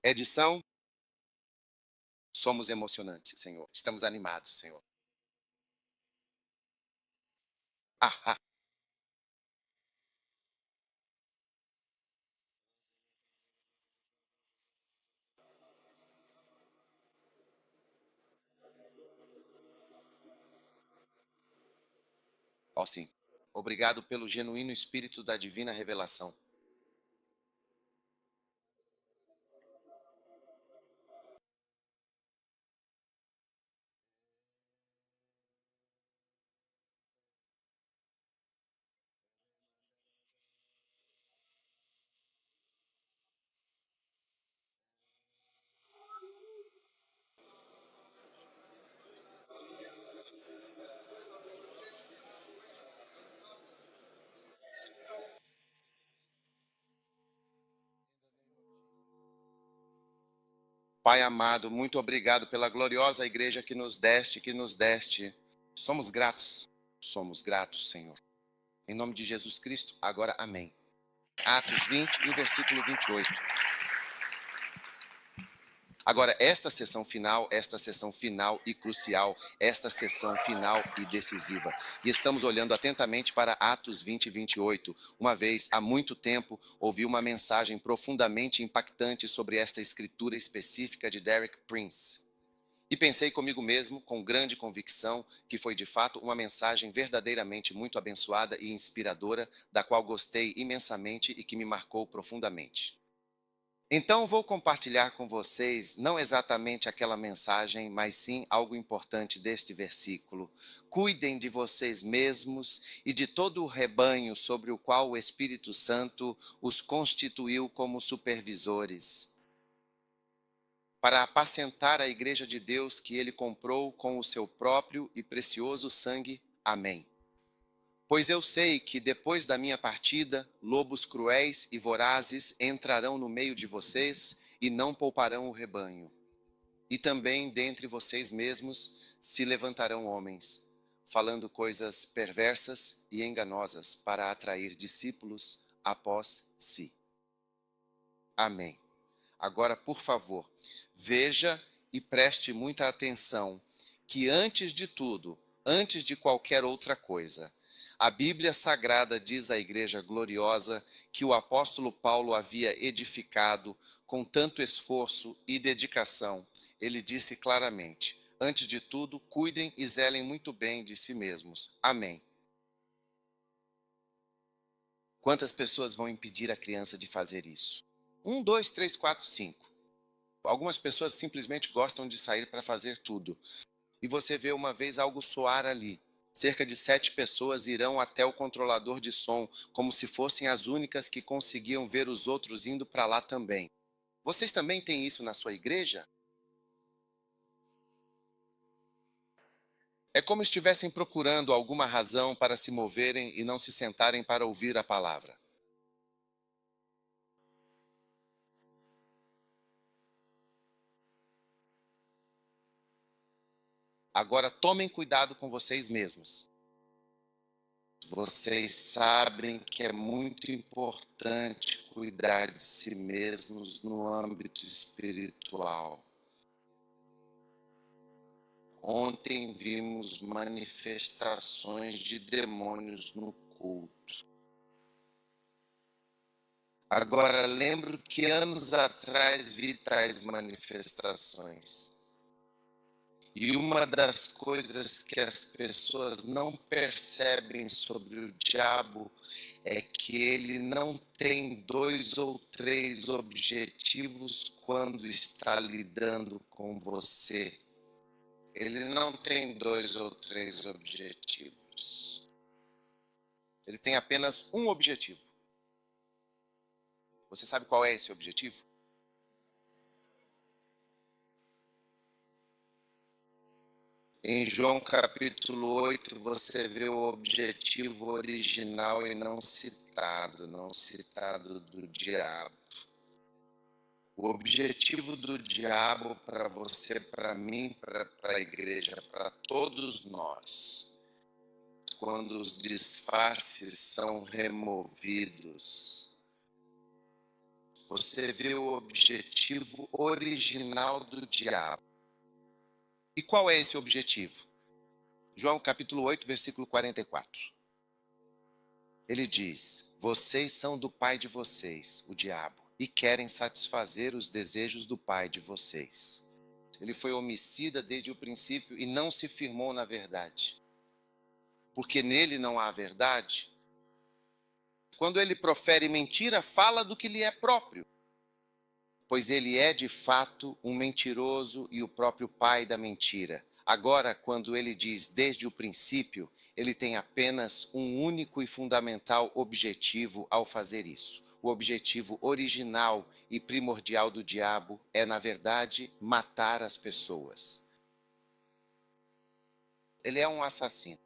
Edição, somos emocionantes, Senhor. Estamos animados, Senhor. Ah, ah. Ó sim. Obrigado pelo genuíno espírito da divina revelação. Pai amado, muito obrigado pela gloriosa igreja que nos deste. Somos gratos, Senhor. Em nome de Jesus Cristo, agora amém. Atos 20 e o versículo 28. Agora, esta sessão final e crucial, esta sessão final e decisiva. E estamos olhando atentamente para Atos 20 e 28. Uma vez, há muito tempo, ouvi uma mensagem profundamente impactante sobre esta escritura específica de Derek Prince. E pensei comigo mesmo, com grande convicção, que foi de fato uma mensagem verdadeiramente muito abençoada e inspiradora, da qual gostei imensamente e que me marcou profundamente. Então vou compartilhar com vocês não exatamente aquela mensagem, mas sim algo importante deste versículo. Cuidem de vocês mesmos e de todo o rebanho sobre o qual o Espírito Santo os constituiu como supervisores, para apacentar a igreja de Deus que ele comprou com o seu próprio e precioso sangue. Amém. Pois eu sei que depois da minha partida, lobos cruéis e vorazes entrarão no meio de vocês e não pouparão o rebanho. E também dentre vocês mesmos se levantarão homens, falando coisas perversas e enganosas para atrair discípulos após si. Amém. Agora, por favor, veja e preste muita atenção que antes de tudo, antes de qualquer outra coisa, a Bíblia Sagrada diz à Igreja gloriosa que o apóstolo Paulo havia edificado com tanto esforço e dedicação. Ele disse claramente: antes de tudo, cuidem e zelem muito bem de si mesmos. Amém. Quantas pessoas vão impedir a criança de fazer isso? Um, dois, três, quatro, cinco. Algumas pessoas simplesmente gostam de sair para fazer tudo. E você vê uma vez algo soar ali. Cerca de 7 pessoas irão até o controlador de som, como se fossem as únicas que conseguiam ver os outros indo para lá também. Vocês também têm isso na sua igreja? É como estivessem procurando alguma razão para se moverem e não se sentarem para ouvir a palavra. Agora tomem cuidado com vocês mesmos. Vocês sabem que é muito importante cuidar de si mesmos no âmbito espiritual. Ontem vimos manifestações de demônios no culto. Agora, lembro que anos atrás vi tais manifestações. E uma das coisas que as pessoas não percebem sobre o diabo é que ele não tem dois ou três objetivos quando está lidando com você. Ele não tem dois ou três objetivos. Ele tem apenas um objetivo. Você sabe qual é esse objetivo? Em João capítulo 8, você vê o objetivo original e não citado do diabo. O objetivo do diabo para você, para mim, para a igreja, para todos nós, quando os disfarces são removidos, você vê o objetivo original do diabo. E qual é esse objetivo? João capítulo 8, versículo 44. Ele diz: vocês são do pai de vocês, o diabo, e querem satisfazer os desejos do pai de vocês. Ele foi homicida desde o princípio e não se firmou na verdade. Porque nele não há verdade. Quando ele profere mentira, fala do que lhe é próprio. Pois ele é de fato um mentiroso e o próprio pai da mentira. Agora, quando ele diz desde o princípio, ele tem apenas um único e fundamental objetivo ao fazer isso. O objetivo original e primordial do diabo é, na verdade, matar as pessoas. Ele é um assassino.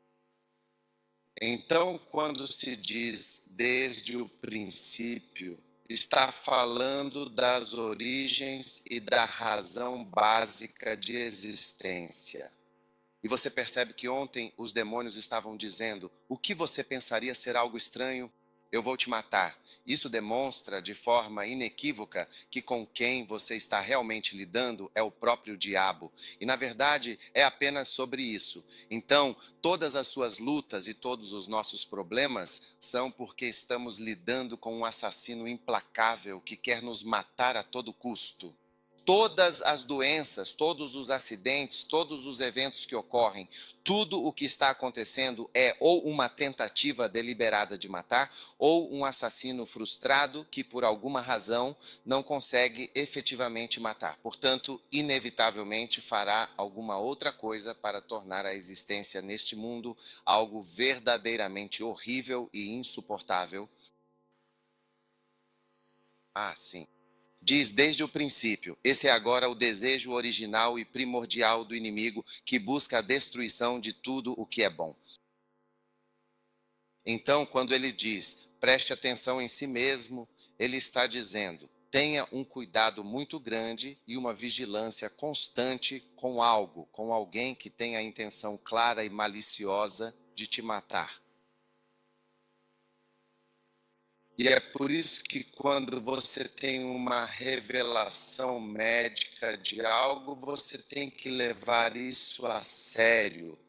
Então, quando se diz desde o princípio, está falando das origens e da razão básica de existência. E você percebe que ontem os demônios estavam dizendo: o que você pensaria ser algo estranho? Eu vou te matar. Isso demonstra de forma inequívoca que com quem você está realmente lidando é o próprio diabo. E na verdade é apenas sobre isso. Então, todas as suas lutas e todos os nossos problemas são porque estamos lidando com um assassino implacável que quer nos matar a todo custo. Todas as doenças, todos os acidentes, todos os eventos que ocorrem, tudo o que está acontecendo é ou uma tentativa deliberada de matar, ou um assassino frustrado que, por alguma razão, não consegue efetivamente matar. Portanto, inevitavelmente fará alguma outra coisa para tornar a existência neste mundo algo verdadeiramente horrível e insuportável. Ah, sim. Diz desde o princípio, esse é agora o desejo original e primordial do inimigo que busca a destruição de tudo o que é bom. Então, quando ele diz, preste atenção em si mesmo, ele está dizendo, tenha um cuidado muito grande e uma vigilância constante com algo, com alguém que tenha a intenção clara e maliciosa de te matar. E é por isso que quando você tem uma revelação médica de algo, você tem que levar isso a sério.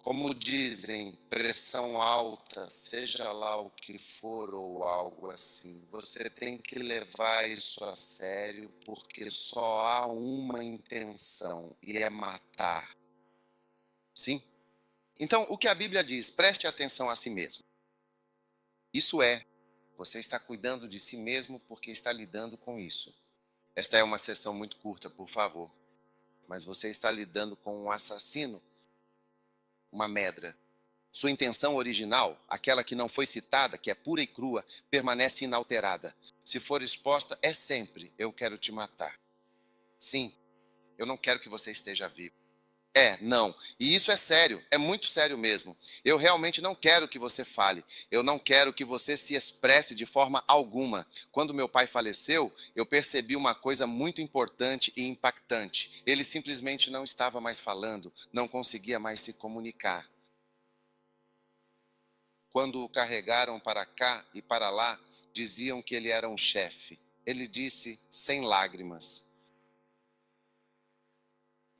Como dizem, pressão alta, seja lá o que for ou algo assim, você tem que levar isso a sério porque só há uma intenção e é matar. Sim? Então, o que a Bíblia diz? Preste atenção a si mesmo. Isso é, você está cuidando de si mesmo porque está lidando com isso. Esta é uma sessão muito curta, por favor. Mas você está lidando com um assassino, uma medra. Sua intenção original, aquela que não foi citada, que é pura e crua, permanece inalterada. Se for exposta, é sempre: eu quero te matar. Sim, eu não quero que você esteja vivo. Não. E isso é sério, é muito sério mesmo. Eu realmente não quero que você fale. Eu não quero que você se expresse de forma alguma. Quando meu pai faleceu, eu percebi uma coisa muito importante e impactante. Ele simplesmente não estava mais falando, não conseguia mais se comunicar. Quando o carregaram para cá e para lá, diziam que ele era um chefe. Ele disse sem lágrimas.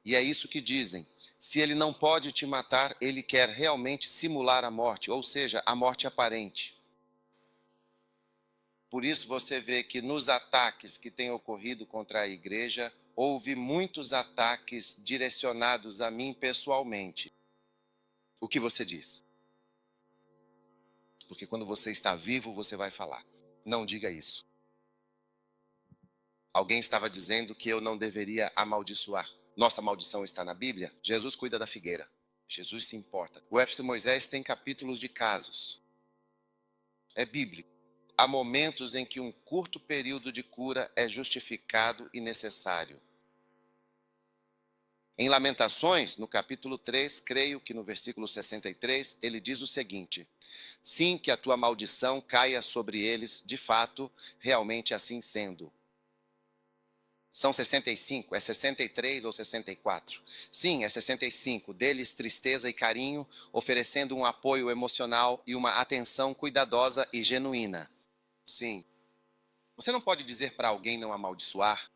E é isso que dizem. Se ele não pode te matar, ele quer realmente simular a morte, ou seja, a morte aparente. Por isso você vê que nos ataques que têm ocorrido contra a igreja, houve muitos ataques direcionados a mim pessoalmente. O que você diz? Porque quando você está vivo, você vai falar. Não diga isso. Alguém estava dizendo que eu não deveria amaldiçoar. Nossa maldição está na Bíblia? Jesus cuida da figueira. Jesus se importa. O F.C. Moisés tem capítulos de casos. É bíblico. Há momentos em que um curto período de cura é justificado e necessário. Em Lamentações, no capítulo 3, creio que no versículo 63, ele diz o seguinte: sim, que a tua maldição caia sobre eles, de fato, realmente assim sendo. São 65, é 63 ou 64? Sim, é 65. Deles tristeza e carinho, oferecendo um apoio emocional e uma atenção cuidadosa e genuína. Sim. Você não pode dizer para alguém não amaldiçoar.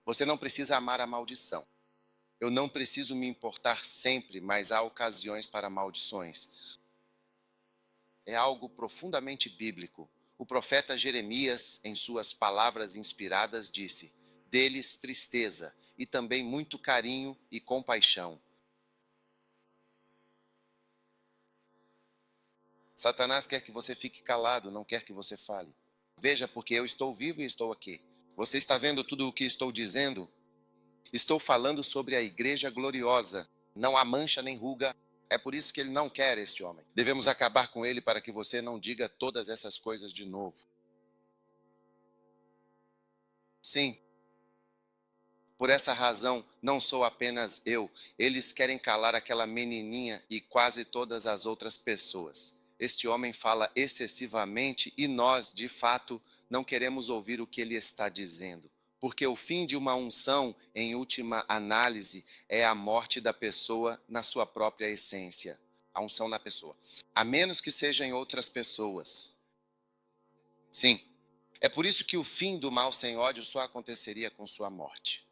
Você não precisa amar a maldição. Eu não preciso me importar sempre, mas há ocasiões para maldições. É algo profundamente bíblico. O profeta Jeremias, em suas palavras inspiradas, disse: deles tristeza e também muito carinho e compaixão. Satanás quer que você fique calado, não quer que você fale. Veja, porque eu estou vivo e estou aqui. Você está vendo tudo o que estou dizendo? Estou falando sobre a igreja gloriosa. Não há mancha nem ruga. É por isso que ele não quer este homem. Devemos acabar com ele para que você não diga todas essas coisas de novo. Sim, por essa razão, não sou apenas eu. Eles querem calar aquela menininha e quase todas as outras pessoas. Este homem fala excessivamente e nós, de fato, não queremos ouvir o que ele está dizendo. Porque o fim de uma unção, em última análise, é a morte da pessoa na sua própria essência. A unção na pessoa. A menos que seja em outras pessoas. Sim. É por isso que o fim do mal sem ódio só aconteceria com sua morte.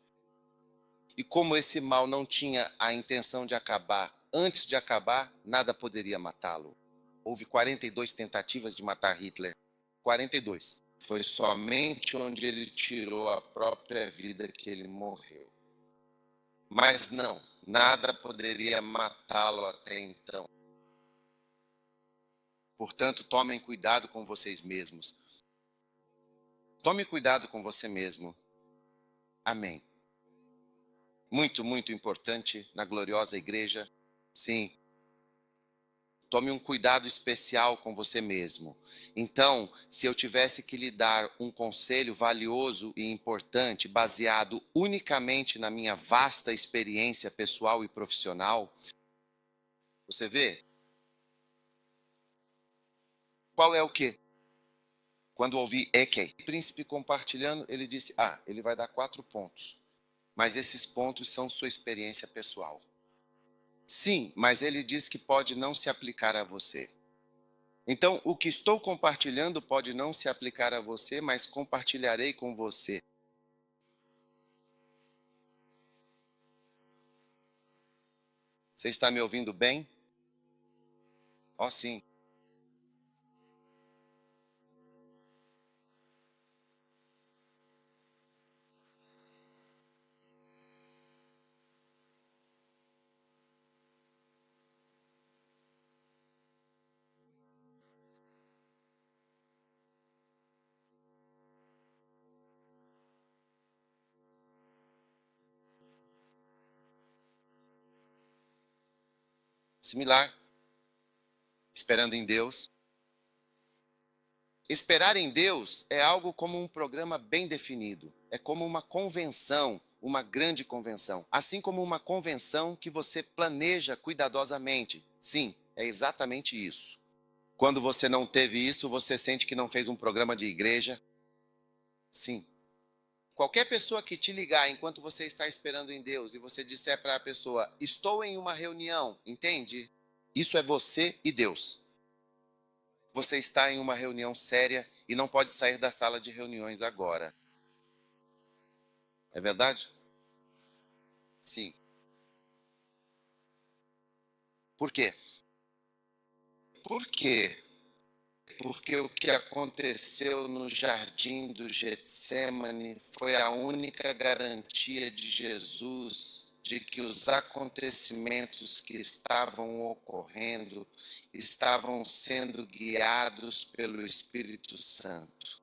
E como esse mal não tinha a intenção de acabar, antes de acabar, nada poderia matá-lo. Houve 42 tentativas de matar Hitler. 42. Foi somente onde ele tirou a própria vida que ele morreu. Mas não, nada poderia matá-lo até então. Portanto, tomem cuidado com vocês mesmos. Tome cuidado com você mesmo. Amém. Muito, muito importante na gloriosa igreja. Sim. Tome um cuidado especial com você mesmo. Então, se eu tivesse que lhe dar um conselho valioso e importante, baseado unicamente na minha vasta experiência pessoal e profissional, você vê? Qual é o quê? Quando ouvi Eke, príncipe compartilhando, ele disse, ele vai dar 4 pontos. Mas esses pontos são sua experiência pessoal. Sim, mas ele diz que pode não se aplicar a você. Então, o que estou compartilhando pode não se aplicar a você, mas compartilharei com você. Você está me ouvindo bem? Oh, sim. Similar. Esperando em Deus. Esperar em Deus é algo como um programa bem definido. É como uma convenção, uma grande convenção. Assim como uma convenção que você planeja cuidadosamente. Sim, é exatamente isso. Quando você não teve isso, você sente que não fez um programa de igreja. Sim. Qualquer pessoa que te ligar enquanto você está esperando em Deus e você disser para a pessoa, estou em uma reunião, entende? Isso é você e Deus. Você está em uma reunião séria e não pode sair da sala de reuniões agora. É verdade? Sim. Por quê? Por quê? Porque o que aconteceu no jardim do Getsemane foi a única garantia de Jesus de que os acontecimentos que estavam ocorrendo estavam sendo guiados pelo Espírito Santo.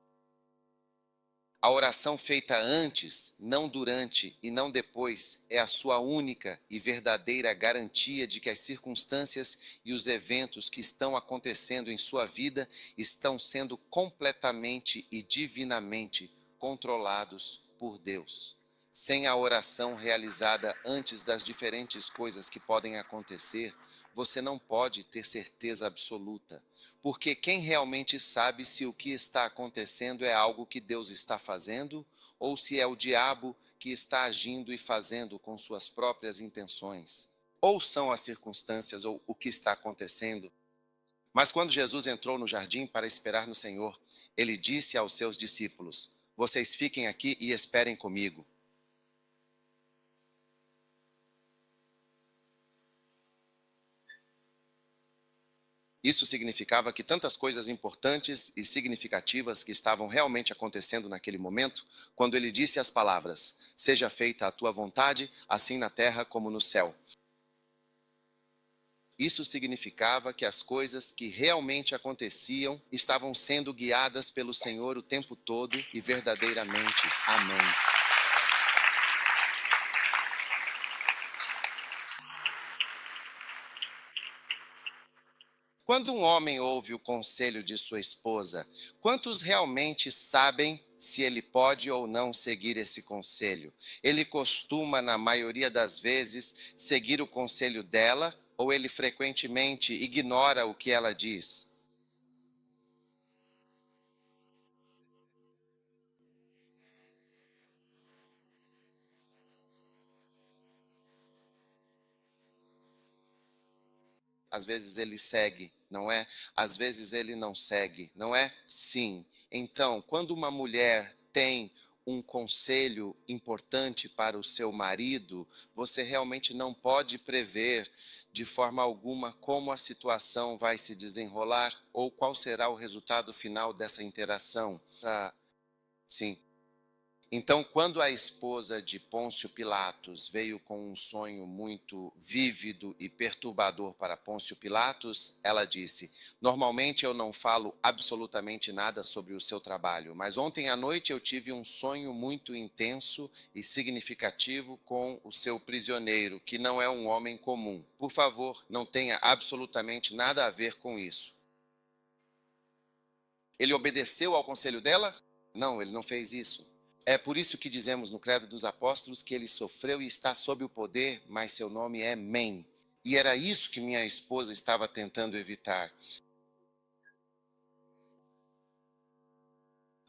A oração feita antes, não durante e não depois, é a sua única e verdadeira garantia de que as circunstâncias e os eventos que estão acontecendo em sua vida estão sendo completamente e divinamente controlados por Deus. Sem a oração realizada antes das diferentes coisas que podem acontecer, você não pode ter certeza absoluta. Porque quem realmente sabe se o que está acontecendo é algo que Deus está fazendo ou se é o diabo que está agindo e fazendo com suas próprias intenções? Ou são as circunstâncias ou o que está acontecendo Mas quando Jesus entrou no jardim para esperar no Senhor, ele disse aos seus discípulos: Vocês fiquem aqui e esperem comigo. Isso significava que tantas coisas importantes e significativas que estavam realmente acontecendo naquele momento, quando ele disse as palavras: Seja feita a tua vontade, assim na terra como no céu. Isso significava que as coisas que realmente aconteciam estavam sendo guiadas pelo Senhor o tempo todo e verdadeiramente. Amém. Quando um homem ouve o conselho de sua esposa, quantos realmente sabem se ele pode ou não seguir esse conselho? Ele costuma, na maioria das vezes, seguir o conselho dela ou ele frequentemente ignora o que ela diz? Às vezes ele segue, não é? Às vezes ele não segue, não é? Sim. Então, quando uma mulher tem um conselho importante para o seu marido, você realmente não pode prever de forma alguma como a situação vai se desenrolar ou qual será o resultado final dessa interação. Sim. Então, quando a esposa de Pôncio Pilatos veio com um sonho muito vívido e perturbador para Pôncio Pilatos, ela disse: Normalmente eu não falo absolutamente nada sobre o seu trabalho, mas ontem à noite eu tive um sonho muito intenso e significativo com o seu prisioneiro, que não é um homem comum. Por favor, não tenha absolutamente nada a ver com isso. Ele obedeceu ao conselho dela? Não, ele não fez isso. É por isso que dizemos no Credo dos Apóstolos que ele sofreu e está sob o poder, mas seu nome é Men. E era isso que minha esposa estava tentando evitar.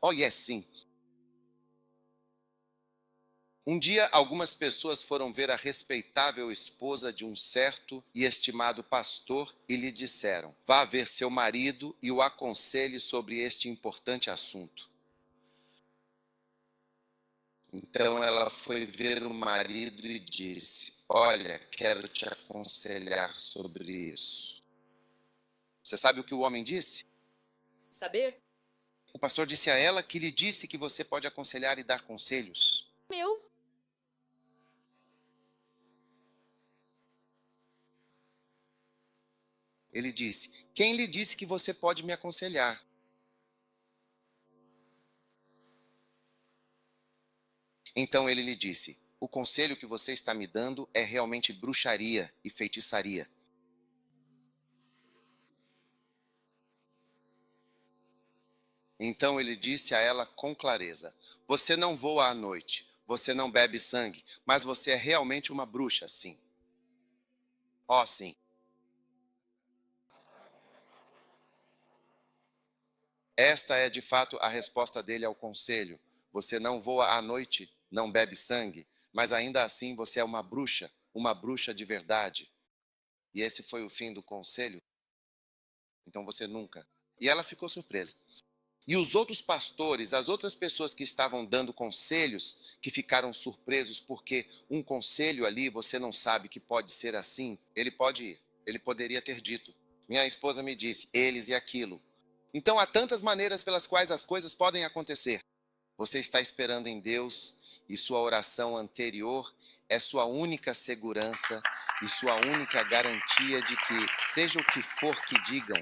Oh, yes, sim. Um dia, algumas pessoas foram ver a respeitável esposa de um certo e estimado pastor e lhe disseram: Vá ver seu marido e o aconselhe sobre este importante assunto. Então ela foi ver o marido e disse: Olha, quero te aconselhar sobre isso. Você sabe o que o homem disse? Saber? O pastor disse a ela que lhe disse que você pode aconselhar e dar conselhos. Meu. Ele disse: Quem lhe disse que você pode me aconselhar? Então ele lhe disse: O conselho que você está me dando é realmente bruxaria e feitiçaria. Então ele disse a ela com clareza: Você não voa à noite, você não bebe sangue, mas você é realmente uma bruxa, sim. Oh, sim. Esta é de fato a resposta dele ao conselho. Você não voa à noite, não bebe sangue, mas ainda assim você é uma bruxa de verdade. E esse foi o fim do conselho? Então você nunca. E ela ficou surpresa. E os outros pastores, as outras pessoas que estavam dando conselhos, que ficaram surpresos porque um conselho ali você não sabe que pode ser assim, ele pode ir. Ele poderia ter dito. Minha esposa me disse, eles e aquilo. Então há tantas maneiras pelas quais as coisas podem acontecer. Você está esperando em Deus e sua oração anterior é sua única segurança e sua única garantia de que, seja o que for que digam,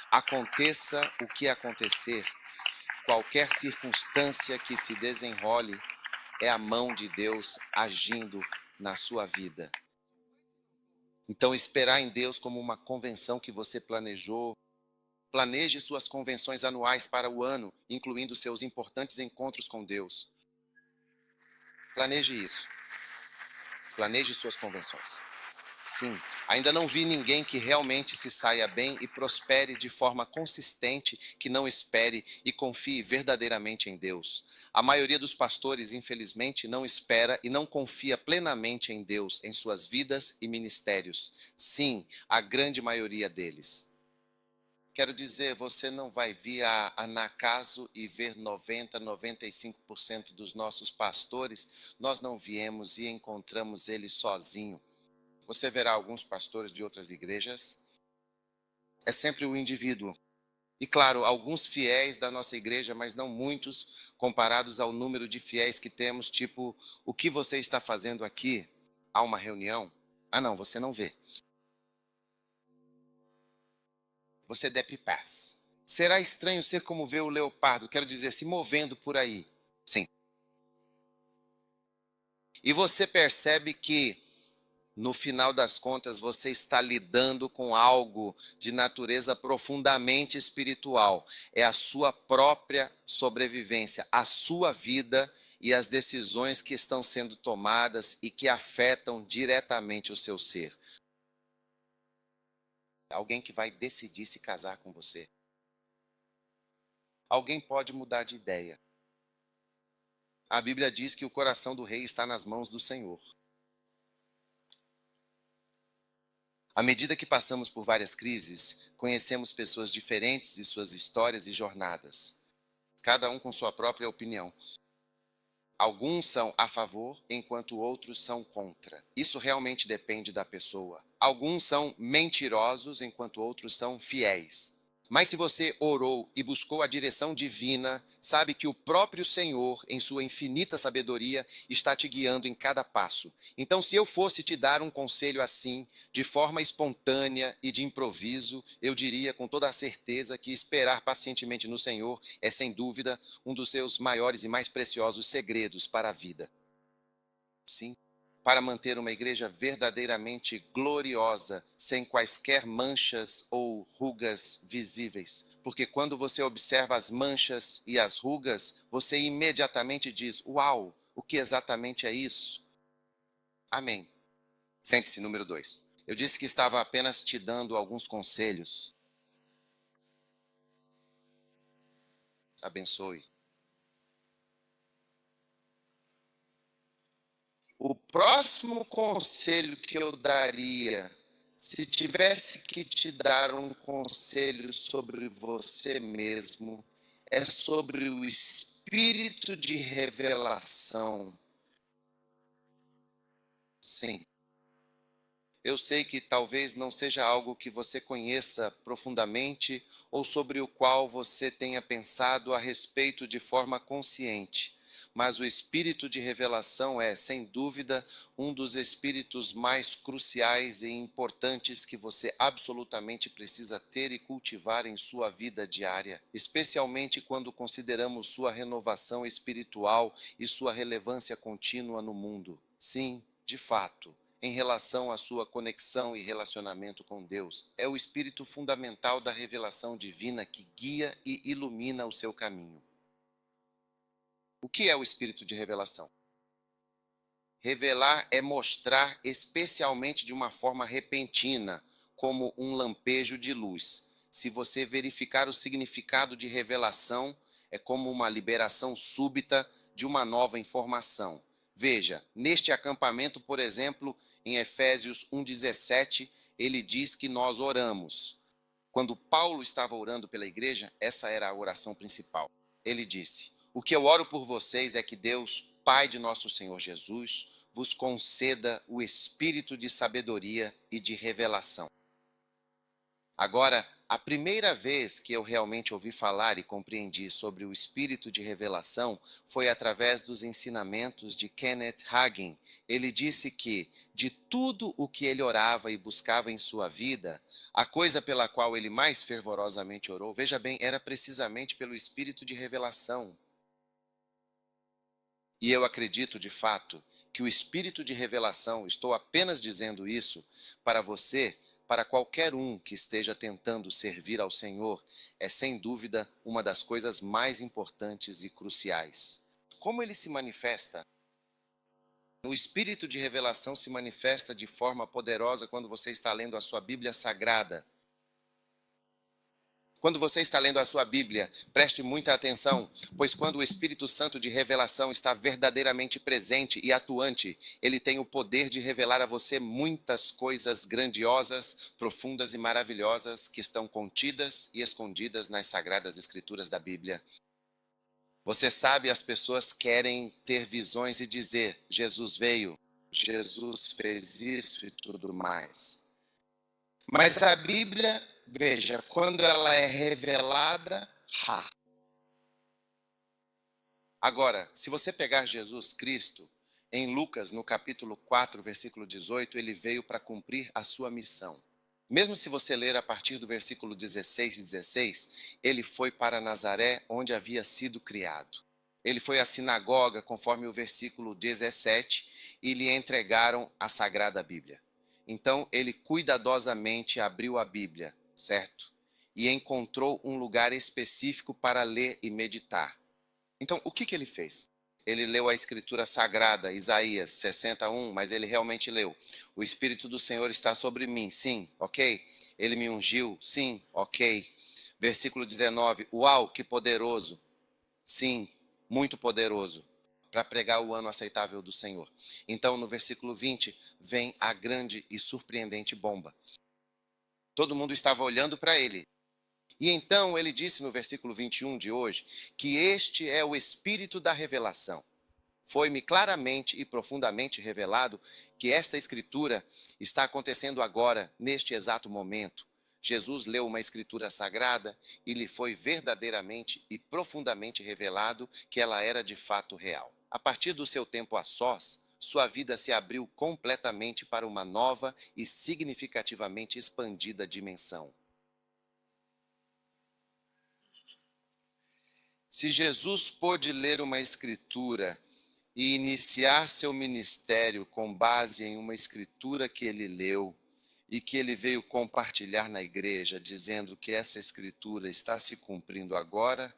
aconteça o que acontecer, qualquer circunstância que se desenrole, é a mão de Deus agindo na sua vida. Então, esperar em Deus como uma convenção que você planejou. Planeje suas convenções anuais para o ano, incluindo seus importantes encontros com Deus. Planeje isso. Planeje suas convenções. Sim, ainda não vi ninguém que realmente se saia bem e prospere de forma consistente, que não espere e confie verdadeiramente em Deus. A maioria dos pastores, infelizmente, não espera e não confia plenamente em Deus, em suas vidas e ministérios. Sim, a grande maioria deles. Quero dizer, você não vai vir a Nacaso e ver 90, 95% dos nossos pastores. Nós não viemos e encontramos ele sozinho. Você verá alguns pastores de outras igrejas. É sempre o indivíduo. E claro, alguns fiéis da nossa igreja, mas não muitos, comparados ao número de fiéis que temos, tipo, o que você está fazendo aqui? Há uma reunião? Ah não, você não vê. Você deve paz. Será estranho ser como ver o leopardo, quero dizer, se movendo por aí. Sim. E você percebe que, no final das contas, você está lidando com algo de natureza profundamente espiritual. É a sua própria sobrevivência, a sua vida e as decisões que estão sendo tomadas e que afetam diretamente o seu ser. Alguém que vai decidir se casar com você. Alguém pode mudar de ideia. A Bíblia diz que o coração do rei está nas mãos do Senhor. À medida que passamos por várias crises, conhecemos pessoas diferentes e suas histórias e jornadas, cada um com sua própria opinião. Alguns são a favor, enquanto outros são contra. Isso realmente depende da pessoa. Alguns são mentirosos, enquanto outros são fiéis. Mas se você orou e buscou a direção divina, sabe que o próprio Senhor, em sua infinita sabedoria, está te guiando em cada passo. Então, se eu fosse te dar um conselho assim, de forma espontânea e de improviso, eu diria com toda a certeza que esperar pacientemente no Senhor é, sem dúvida, um dos seus maiores e mais preciosos segredos para a vida. Sim. Para manter uma igreja verdadeiramente gloriosa, sem quaisquer manchas ou rugas visíveis. Porque quando você observa as manchas e as rugas, você imediatamente diz: uau, o que exatamente é isso? Amém. Sente-se, número 2. Eu disse que estava apenas te dando alguns conselhos. Abençoe. O próximo conselho que eu daria, se tivesse que te dar um conselho sobre você mesmo, é sobre o espírito de revelação. Sim. Eu sei que talvez não seja algo que você conheça profundamente ou sobre o qual você tenha pensado a respeito de forma consciente, mas o espírito de revelação é, sem dúvida, um dos espíritos mais cruciais e importantes que você absolutamente precisa ter e cultivar em sua vida diária, especialmente quando consideramos sua renovação espiritual e sua relevância contínua no mundo. Sim, de fato, em relação à sua conexão e relacionamento com Deus. É o espírito fundamental da revelação divina que guia e ilumina o seu caminho. O que é o espírito de revelação? Revelar é mostrar especialmente de uma forma repentina, como um lampejo de luz. Se você verificar o significado de revelação, é como uma liberação súbita de uma nova informação. Veja, neste acampamento, por exemplo, em Efésios 1,17, ele diz que nós oramos. Quando Paulo estava orando pela igreja, essa era a oração principal. Ele disse: o que eu oro por vocês é que Deus, Pai de nosso Senhor Jesus, vos conceda o espírito de sabedoria e de revelação. Agora, a primeira vez que eu realmente ouvi falar e compreendi sobre o espírito de revelação foi através dos ensinamentos de Kenneth Hagin. Ele disse que, de tudo o que ele orava e buscava em sua vida, a coisa pela qual ele mais fervorosamente orou, veja bem, era precisamente pelo espírito de revelação. E eu acredito, de fato, que o espírito de revelação, estou apenas dizendo isso para você, para qualquer um que esteja tentando servir ao Senhor, é sem dúvida uma das coisas mais importantes e cruciais. Como ele se manifesta? O espírito de revelação se manifesta de forma poderosa quando você está lendo a sua Bíblia Sagrada. Quando você está lendo a sua Bíblia, preste muita atenção, pois quando o Espírito Santo de revelação está verdadeiramente presente e atuante, ele tem o poder de revelar a você muitas coisas grandiosas, profundas e maravilhosas que estão contidas e escondidas nas sagradas escrituras da Bíblia. Você sabe, as pessoas querem ter visões e dizer: Jesus veio, Jesus fez isso e tudo mais. Mas a Bíblia, veja, quando ela é revelada, Agora, se você pegar Jesus Cristo, em Lucas, no capítulo 4, versículo 18, ele veio para cumprir a sua missão. Mesmo se você ler a partir do versículo 16 e 16, ele foi para Nazaré, onde havia sido criado. Ele foi à sinagoga, conforme o versículo 17, e lhe entregaram a Sagrada Bíblia. Então, ele cuidadosamente abriu a Bíblia, certo? E encontrou um lugar específico para ler e meditar. Então, o que ele fez? Ele leu a escritura sagrada, Isaías 61, mas ele realmente leu. O Espírito do Senhor está sobre mim, sim, ok? Ele me ungiu, sim, ok. Versículo 19, uau, que poderoso. Sim, muito poderoso, para pregar o ano aceitável do Senhor. Então, no versículo 20, vem a grande e surpreendente bomba. Todo mundo estava olhando para ele. E então ele disse no versículo 21 de hoje, que este é o espírito da revelação. Foi-me claramente e profundamente revelado que esta escritura está acontecendo agora, neste exato momento. Jesus leu uma escritura sagrada e lhe foi verdadeiramente e profundamente revelado que ela era de fato real. A partir do seu tempo a sós, sua vida se abriu completamente para uma nova e significativamente expandida dimensão. Se Jesus pôde ler uma escritura e iniciar seu ministério com base em uma escritura que ele leu e que ele veio compartilhar na igreja, dizendo que essa escritura está se cumprindo agora,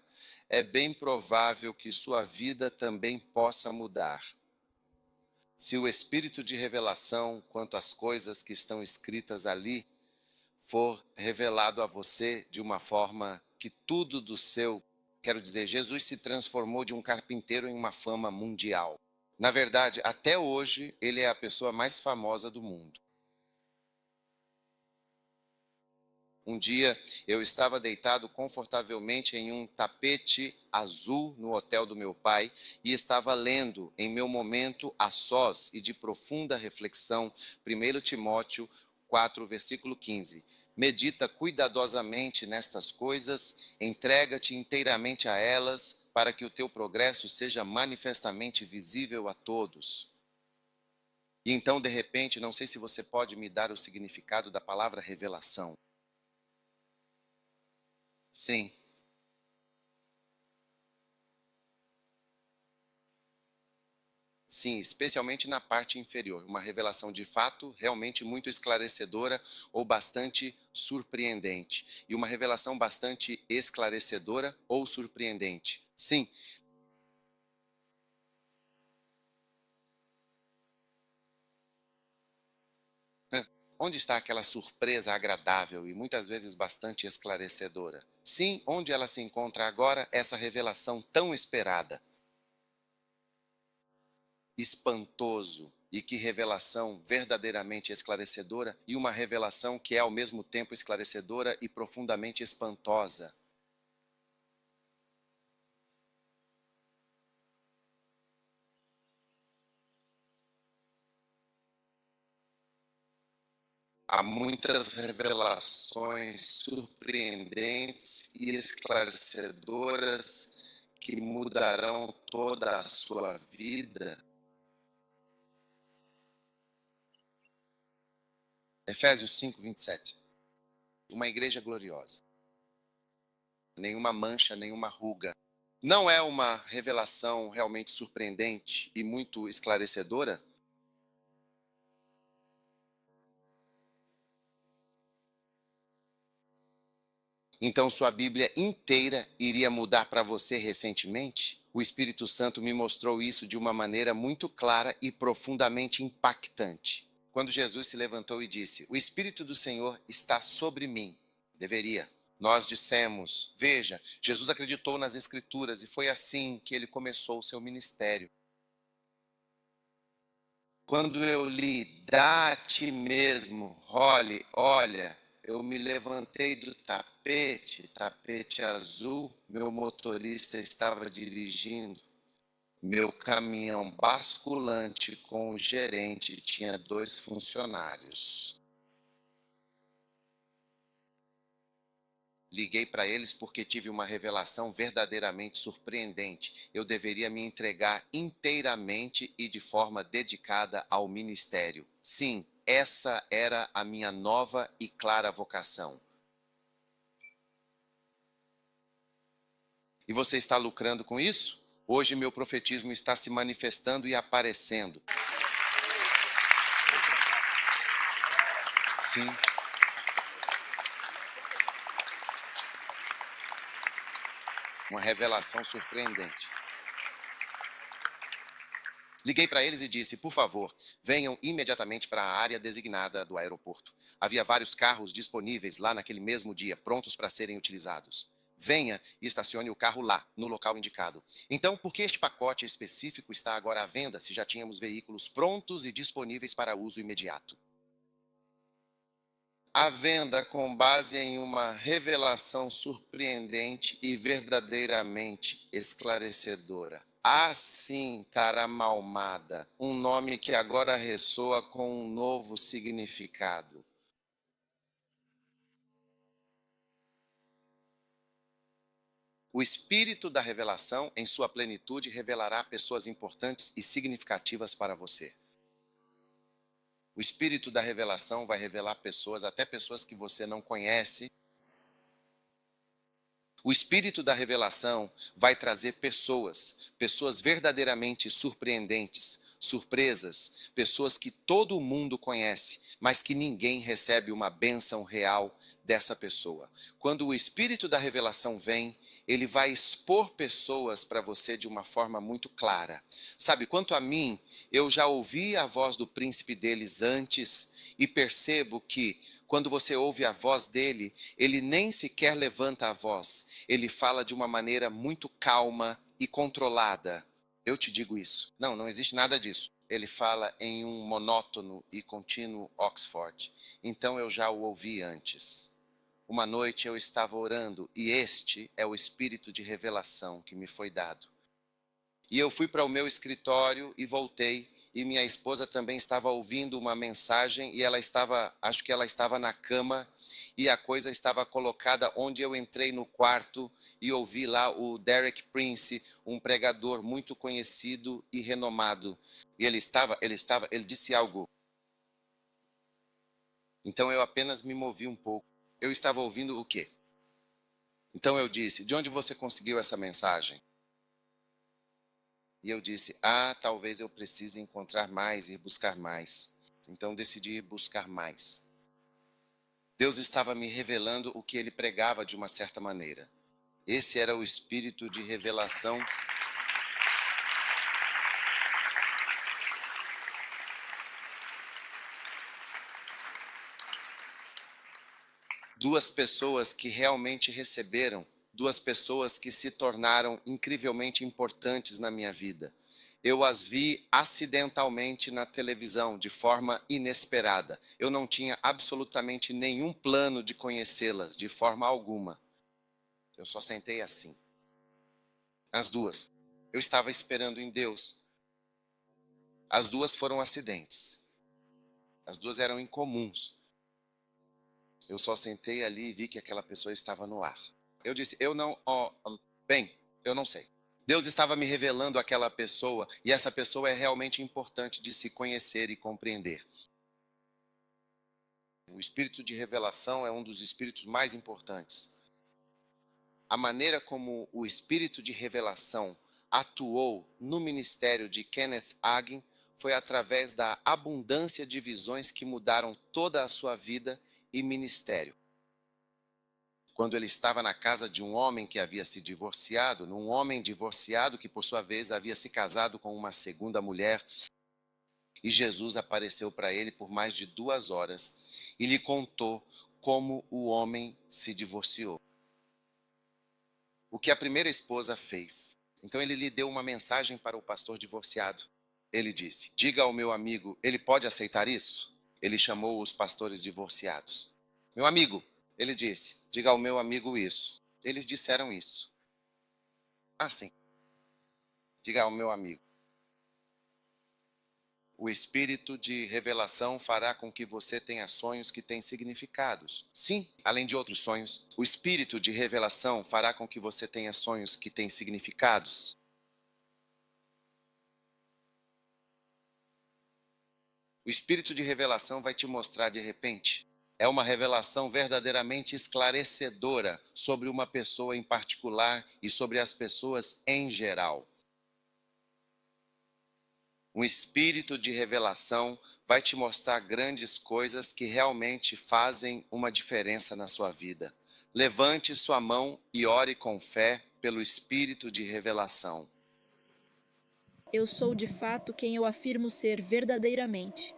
é bem provável que sua vida também possa mudar. Se o espírito de revelação quanto às coisas que estão escritas ali for revelado a você de uma forma que tudo do seu, quero dizer, Jesus se transformou de um carpinteiro em uma fama mundial. Na verdade, até hoje, ele é a pessoa mais famosa do mundo. Um dia, eu estava deitado confortavelmente em um tapete azul no hotel do meu pai e estava lendo, em meu momento a sós e de profunda reflexão, 1 Timóteo 4, versículo 15. Medita cuidadosamente nestas coisas, entrega-te inteiramente a elas, para que o teu progresso seja manifestamente visível a todos. E então, de repente, não sei se você pode me dar o significado da palavra revelação. Sim. Sim, especialmente na parte inferior. Uma revelação de fato realmente muito esclarecedora ou bastante surpreendente. E uma revelação bastante esclarecedora ou surpreendente. Sim. Onde está aquela surpresa agradável e muitas vezes bastante esclarecedora? Sim, onde ela se encontra agora, essa revelação tão esperada. Espantoso. E que revelação verdadeiramente esclarecedora, e uma revelação que é ao mesmo tempo esclarecedora e profundamente espantosa. Há muitas revelações surpreendentes e esclarecedoras que mudarão toda a sua vida. Efésios 5, 27. Uma igreja gloriosa. Nenhuma mancha, nenhuma ruga. Não é uma revelação realmente surpreendente e muito esclarecedora? Então sua Bíblia inteira iria mudar para você recentemente? O Espírito Santo me mostrou isso de uma maneira muito clara e profundamente impactante. Quando Jesus se levantou e disse: "O Espírito do Senhor está sobre mim", deveria. Nós dissemos: veja, Jesus acreditou nas Escrituras e foi assim que ele começou o seu ministério. Quando eu li, dá a ti mesmo, olha, eu me levantei do tapete azul, meu motorista estava dirigindo, meu caminhão basculante com o gerente tinha 2 funcionários. Liguei para eles porque tive uma revelação verdadeiramente surpreendente. Eu deveria me entregar inteiramente e de forma dedicada ao ministério. Sim, essa era a minha nova e clara vocação. E você está lucrando com isso? Hoje meu profetismo está se manifestando e aparecendo. Sim. Uma revelação surpreendente. Liguei para eles e disse: por favor, venham imediatamente para a área designada do aeroporto. Havia vários carros disponíveis lá naquele mesmo dia, prontos para serem utilizados. Venha e estacione o carro lá, no local indicado. Então, por que este pacote específico está agora à venda se já tínhamos veículos prontos e disponíveis para uso imediato? A venda com base em uma revelação surpreendente e verdadeiramente esclarecedora. Assim, Taramalmada, um nome que agora ressoa com um novo significado. O espírito da revelação, em sua plenitude, revelará pessoas importantes e significativas para você. O espírito da revelação vai revelar pessoas, até pessoas que você não conhece. O espírito da revelação vai trazer pessoas verdadeiramente surpreendentes, surpresas, pessoas que todo mundo conhece, mas que ninguém recebe uma bênção real dessa pessoa. Quando o espírito da revelação vem, ele vai expor pessoas para você de uma forma muito clara. Sabe, quanto a mim, eu já ouvi a voz do príncipe deles antes e percebo que quando você ouve a voz dele, ele nem sequer levanta a voz. Ele fala de uma maneira muito calma e controlada. Eu te digo isso. Não, não existe nada disso. Ele fala em um monótono e contínuo Oxford. Então eu já o ouvi antes. Uma noite eu estava orando e este é o espírito de revelação que me foi dado. E eu fui para o meu escritório e voltei. E minha esposa também estava ouvindo uma mensagem e acho que ela estava na cama e a coisa estava colocada onde eu entrei no quarto e ouvi lá o Derek Prince, um pregador muito conhecido e renomado. E ele disse algo. Então eu apenas me movi um pouco. Eu estava ouvindo o quê? Então eu disse: de onde você conseguiu essa mensagem? E eu disse: talvez eu precise encontrar mais, ir buscar mais. Então decidi ir buscar mais. Deus estava me revelando o que ele pregava de uma certa maneira. Esse era o espírito de revelação. Duas pessoas que realmente receberam, duas pessoas que se tornaram incrivelmente importantes na minha vida. Eu as vi acidentalmente na televisão, de forma inesperada. Eu não tinha absolutamente nenhum plano de conhecê-las, de forma alguma. Eu só sentei assim. As duas. Eu estava esperando em Deus. As duas foram acidentes. As duas eram incomuns. Eu só sentei ali e vi que aquela pessoa estava no ar. Eu disse: eu não sei. Deus estava me revelando aquela pessoa e essa pessoa é realmente importante de se conhecer e compreender. O espírito de revelação é um dos espíritos mais importantes. A maneira como o espírito de revelação atuou no ministério de Kenneth Hagin foi através da abundância de visões que mudaram toda a sua vida e ministério. Quando ele estava na casa de um homem que havia se divorciado, num homem divorciado que, por sua vez, havia se casado com uma segunda mulher, e Jesus apareceu para ele por mais de 2 horas e lhe contou como o homem se divorciou. o que a primeira esposa fez. Então ele lhe deu uma mensagem para o pastor divorciado. Ele disse: diga ao meu amigo, ele pode aceitar isso? Ele chamou os pastores divorciados. Meu amigo, ele disse, diga ao meu amigo isso. Eles disseram isso. Ah, sim. Diga ao meu amigo. O espírito de revelação fará com que você tenha sonhos que têm significados. Sim, além de outros sonhos. O espírito de revelação fará com que você tenha sonhos que têm significados. O espírito de revelação vai te mostrar de repente. É uma revelação verdadeiramente esclarecedora sobre uma pessoa em particular e sobre as pessoas em geral. Um espírito de revelação vai te mostrar grandes coisas que realmente fazem uma diferença na sua vida. Levante sua mão e ore com fé pelo espírito de revelação. Eu sou de fato quem eu afirmo ser verdadeiramente.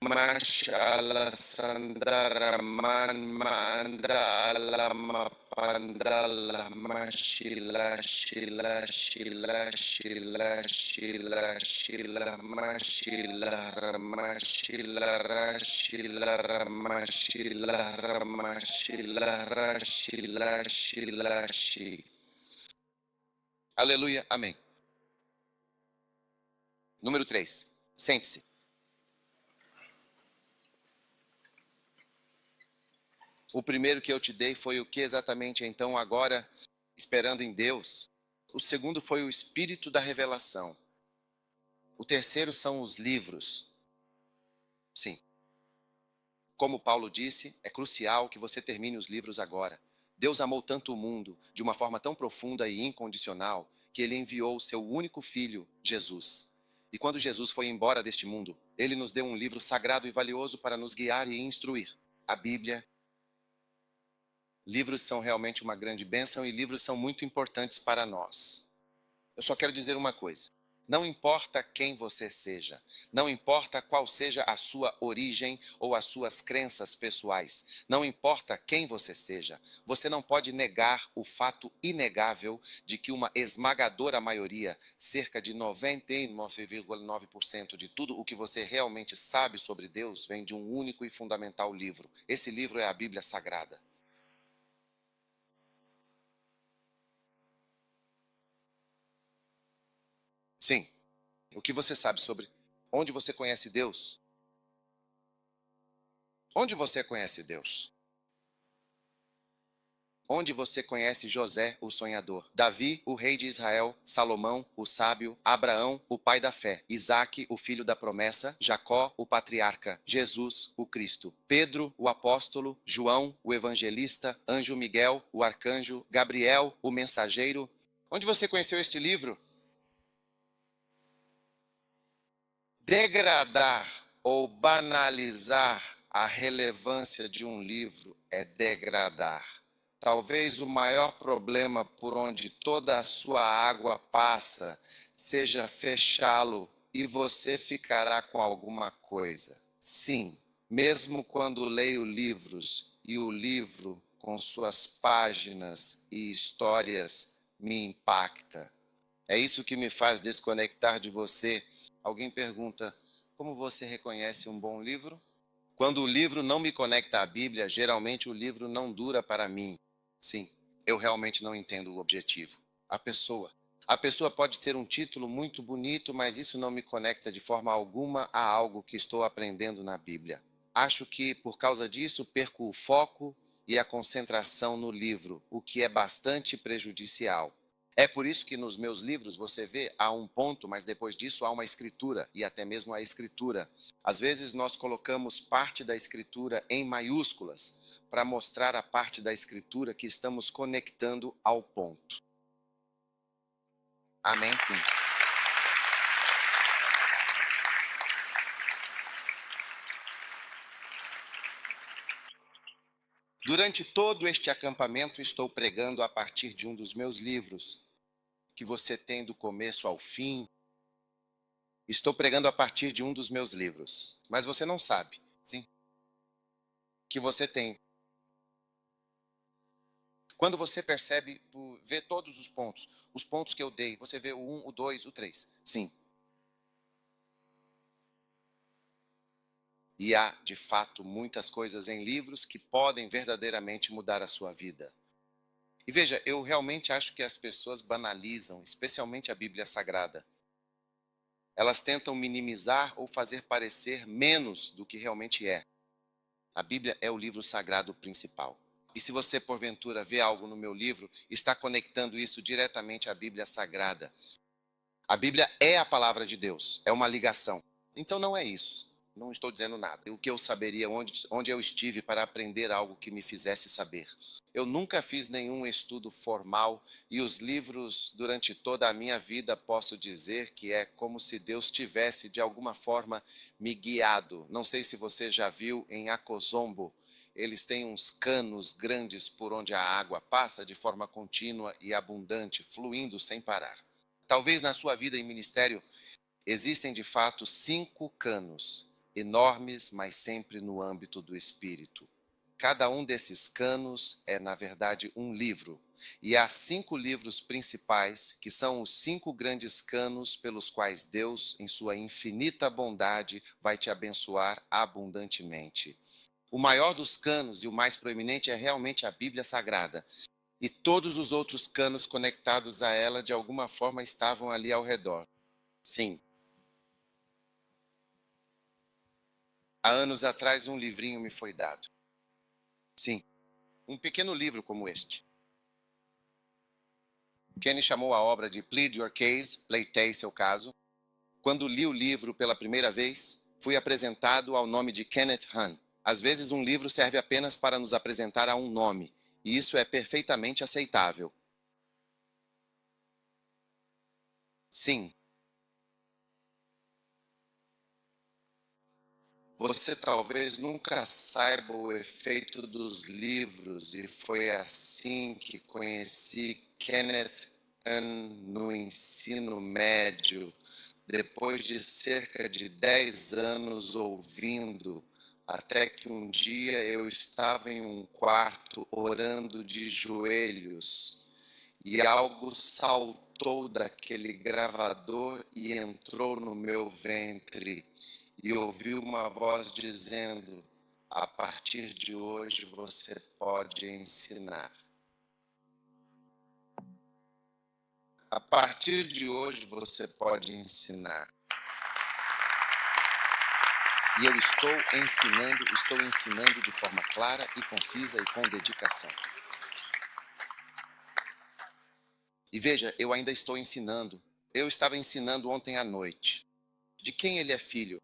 Mashallah Sandara Man Mandala Mapandala Mashila Shila Shila Shila Shila Shila Mashila Ramashila Rashila Ramashila Ramashila Rashila Shila Shi. Aleluia, amém. Número 3. Sente-se. O primeiro que eu te dei foi o que exatamente então agora, esperando em Deus. O segundo foi o espírito da revelação. O terceiro são os livros. Sim. Como Paulo disse, é crucial que você termine os livros agora. Deus amou tanto o mundo, de uma forma tão profunda e incondicional, que ele enviou o seu único filho, Jesus. E quando Jesus foi embora deste mundo, ele nos deu um livro sagrado e valioso para nos guiar e instruir. A Bíblia. Livros são realmente uma grande bênção e livros são muito importantes para nós. Eu só quero dizer uma coisa. Não importa quem você seja, não importa qual seja a sua origem ou as suas crenças pessoais, não importa quem você seja, você não pode negar o fato inegável de que uma esmagadora maioria, cerca de 99,9% de tudo o que você realmente sabe sobre Deus, vem de um único e fundamental livro. Esse livro é a Bíblia Sagrada. Sim. O que você sabe sobre onde você conhece Deus? Onde você conhece Deus? Onde você conhece José, o sonhador? Davi, o rei de Israel? Salomão, o sábio? Abraão, o pai da fé? Isaque, o filho da promessa? Jacó, o patriarca? Jesus, o Cristo? Pedro, o apóstolo? João, o evangelista? Anjo Miguel, o arcanjo? Gabriel, o mensageiro? Onde você conheceu este livro? Degradar ou banalizar a relevância de um livro é degradar. Talvez o maior problema por onde toda a sua água passa seja fechá-lo e você ficará com alguma coisa. Sim, mesmo quando leio livros e o livro com suas páginas e histórias me impacta. É isso que me faz desconectar de você. Alguém pergunta, como você reconhece um bom livro? Quando o livro não me conecta à Bíblia, geralmente o livro não dura para mim. Sim, eu realmente não entendo o objetivo. A pessoa. A pessoa pode ter um título muito bonito, mas isso não me conecta de forma alguma a algo que estou aprendendo na Bíblia. Acho que, por causa disso, perco o foco e a concentração no livro, o que é bastante prejudicial. É por isso que nos meus livros você vê, há um ponto, mas depois disso há uma escritura, e até mesmo a escritura. Às vezes nós colocamos parte da escritura em maiúsculas, para mostrar a parte da escritura que estamos conectando ao ponto. Amém, sim. Durante todo este acampamento estou pregando a partir de um dos meus livros, que você tem do começo ao fim. Estou pregando a partir de um dos meus livros, mas você não sabe, sim, que você tem. Quando você percebe, vê todos os pontos que eu dei, você vê o 1, o 2, o 3, sim. E há, de fato, muitas coisas em livros que podem verdadeiramente mudar a sua vida. E veja, eu realmente acho que as pessoas banalizam, especialmente a Bíblia Sagrada. Elas tentam minimizar ou fazer parecer menos do que realmente é. A Bíblia é o livro sagrado principal. E se você, porventura, vê algo no meu livro, está conectando isso diretamente à Bíblia Sagrada. A Bíblia é a palavra de Deus, é uma ligação. Então não é isso. Não estou dizendo nada. O que eu saberia, onde eu estive para aprender algo que me fizesse saber. Eu nunca fiz nenhum estudo formal e os livros, durante toda a minha vida, posso dizer que é como se Deus tivesse, de alguma forma, me guiado. Não sei se você já viu em Akosombo, eles têm uns canos grandes por onde a água passa de forma contínua e abundante, fluindo sem parar. Talvez na sua vida em ministério existem de fato 5 canos, enormes, mas sempre no âmbito do espírito. Cada um desses canos é, na verdade, um livro. E há 5 livros principais, que são os 5 grandes canos pelos quais Deus, em sua infinita bondade, vai te abençoar abundantemente. O maior dos canos e o mais proeminente é realmente a Bíblia Sagrada. E todos os outros canos conectados a ela, de alguma forma, estavam ali ao redor. Sim. Há anos atrás, um livrinho me foi dado. Sim, um pequeno livro como este. Kenny chamou a obra de Plead Your Case, pleiteie seu caso. Quando li o livro pela primeira vez, fui apresentado ao nome de Kenneth Hahn. Às vezes um livro serve apenas para nos apresentar a um nome, e isso é perfeitamente aceitável. Sim. Você talvez nunca saiba o efeito dos livros, e foi assim que conheci Kenneth Hahn no ensino médio, depois de cerca de 10 anos ouvindo, até que um dia eu estava em um quarto orando de joelhos, e algo saltou daquele gravador e entrou no meu ventre. E ouvi uma voz dizendo: a partir de hoje você pode ensinar. A partir de hoje você pode ensinar. E eu estou ensinando de forma clara e concisa e com dedicação. E veja, eu ainda estou ensinando. Eu estava ensinando ontem à noite. De quem ele é filho?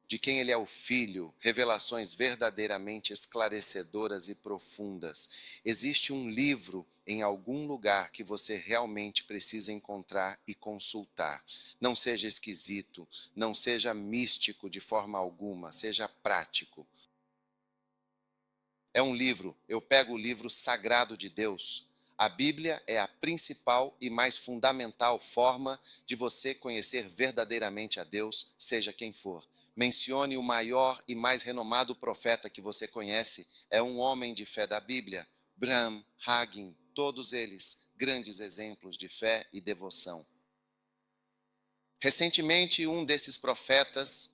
De quem ele é o filho, revelações verdadeiramente esclarecedoras e profundas. Existe um livro em algum lugar que você realmente precisa encontrar e consultar. Não seja esquisito, não seja místico de forma alguma, seja prático. É um livro, eu pego o livro sagrado de Deus. A Bíblia é a principal e mais fundamental forma de você conhecer verdadeiramente a Deus, seja quem for. Mencione o maior e mais renomado profeta que você conhece, é um homem de fé da Bíblia, Branham, Hagin, todos eles grandes exemplos de fé e devoção. Recentemente, um desses profetas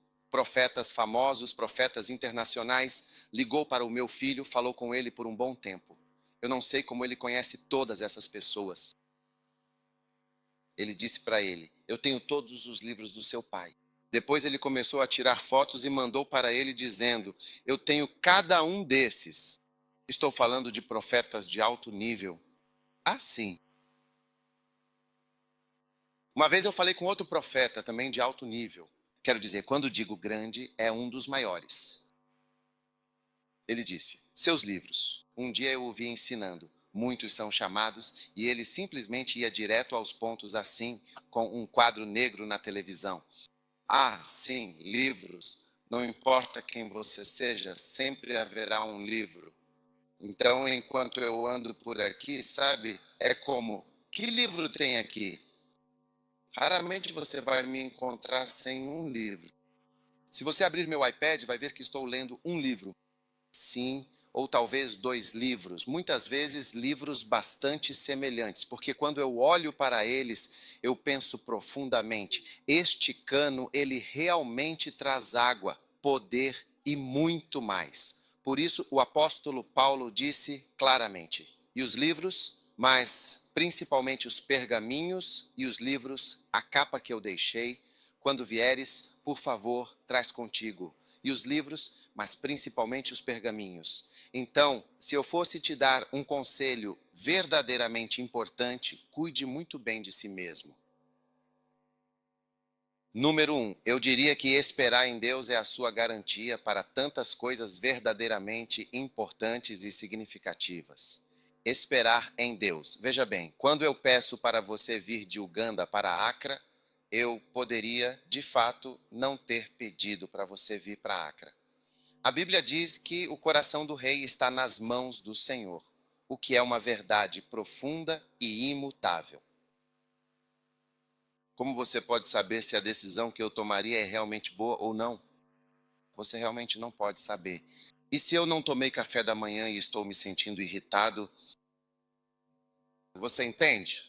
famosos, profetas internacionais, ligou para o meu filho, falou com ele por um bom tempo. Eu não sei como ele conhece todas essas pessoas. Ele disse para ele: eu tenho todos os livros do seu pai. Depois ele começou a tirar fotos e mandou para ele dizendo: eu tenho cada um desses. Estou falando de profetas de alto nível. Assim. Uma vez eu falei com outro profeta também de alto nível. Quero dizer, quando digo grande, é um dos maiores. Ele disse: seus livros. Um dia eu o vi ensinando. Muitos são chamados e ele simplesmente ia direto aos pontos assim, com um quadro negro na televisão. Ah, sim, livros. Não importa quem você seja, sempre haverá um livro. Então, enquanto eu ando por aqui, sabe, é como: que livro tem aqui? Raramente você vai me encontrar sem um livro. Se você abrir meu iPad, vai ver que estou lendo um livro. Sim, ou talvez dois livros, muitas vezes livros bastante semelhantes, porque quando eu olho para eles, eu penso profundamente: este cano, ele realmente traz água, poder e muito mais. Por isso, o apóstolo Paulo disse claramente: e os livros, mas principalmente os pergaminhos e os livros, a capa que eu deixei, quando vieres, por favor, traz contigo. E os livros, mas principalmente os pergaminhos. Então, se eu fosse te dar um conselho verdadeiramente importante, cuide muito bem de si mesmo. Número 1, eu diria que esperar em Deus é a sua garantia para tantas coisas verdadeiramente importantes e significativas. Esperar em Deus. Veja bem, quando eu peço para você vir de Uganda para Acra, eu poderia, de fato, não ter pedido para você vir para Acra. A Bíblia diz que o coração do rei está nas mãos do Senhor, o que é uma verdade profunda e imutável. Como você pode saber se a decisão que eu tomaria é realmente boa ou não? Você realmente não pode saber. E se eu não tomei café da manhã e estou me sentindo irritado? Você entende?